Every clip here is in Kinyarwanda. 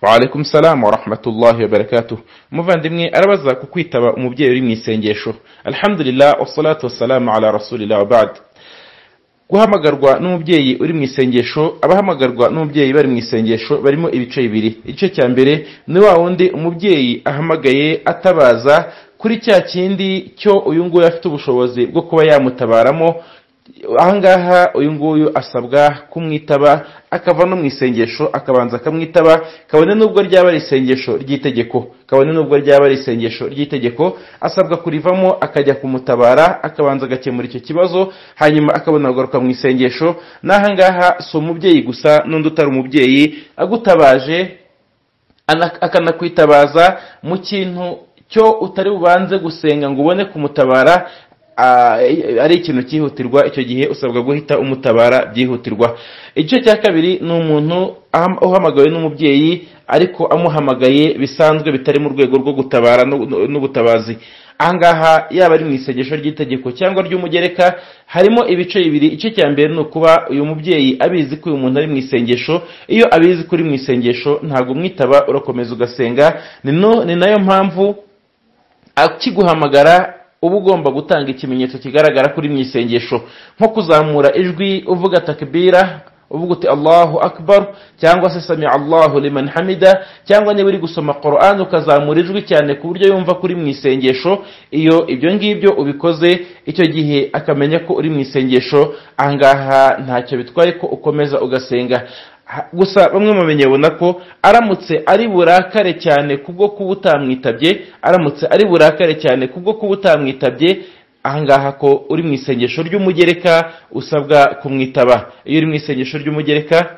Wa alaikum salam wa rahmatullahi wa barakatuh. Muvandimwe arabaza kukwitaba umubyeyi uri mu isengesho. Alhamdulillah wassalatu wassalamu ala rasulillah wa ba'd. Guhamagarwa n'umubyeyi uri mu isengesho, abahamagarwa n'umubyeyi bari mu isengesho barimo ibice bibiri. Igice cya mbere ni wa wundi umubyeyi ahamagaye atabaza kuri cya kindi cyo uyu nguyu afite ubushobozi bwo kuba yamutabaramo. Ahangaha uyu nguyu asabwa kumwitaba akava no mu isengesho akabanza akamwitaba, kabone nubwo ryaba ari isengesho ry'itegeko, asabwa kurivamo akajya kumutabara, akabanza agakemura icyo kibazo, hanyuma akabona kugaruka mu isengesho. N'ahangaha si umubyeyi gusa n'undi utari umubyeyi agutabaje akanakwitabaza mu kintu cyo utari bubanze gusenga ngo ubone kumutabara, ari ikintu cyihutirwa, icyo gihe usabwa guhita umutabara byihutirwa. Igice cya kabiri ni umuntu uhamagawe n'umubyeyi ariko amuhamagaye bisanzwe bitari mu rwego rwo gutabara n'ubutabazi. Ahangaha yaba ari mu isengesho ry'itegeko cyangwa ry'umugereka harimo ibice bibiri. Igice cya mbere ni ukuba uyu mubyeyi abizi ko uyu muntu ari mu isengesho. Iyo abizi ko uri mu isengesho ntabwo umwitaba, urakomeza ugasenga. Ni nayo mpamvu akiguhamagara uba ugomba gutanga ikimenyetso kigaragara kuri mu isengesho, nko kuzamura ijwi uvuga takbira, uvuga uti Allahu akbar, cyangwa se sami Allahu liman hamida, cyangwa niba uri gusoma Qur'an ukazamura ijwi cyane ku buryo yumva kuri mu isengesho. Iyo ibyo ngibyo ubikoze, icyo gihe akamenya ko uri mu isengesho, ahangaha ntacyo bitwaye ko ukomeza ugasenga. Gusa bamwe mu banyabona ko aramutse ari burakare cyane kubwo kuba utamwitabye, ahangaha ko uri mu isengesho ry'umugereka usabwa kumwitaba. Iyo uri mu isengesho ry'umugereka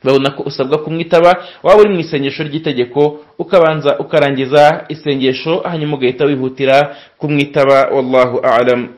babona ko usabwa kumwitaba. Waba uri mu isengesho ry'itegeko ukabanza ukarangiza isengesho, hanyuma ugahita wihutira kumwitaba. Wallahu a'lam.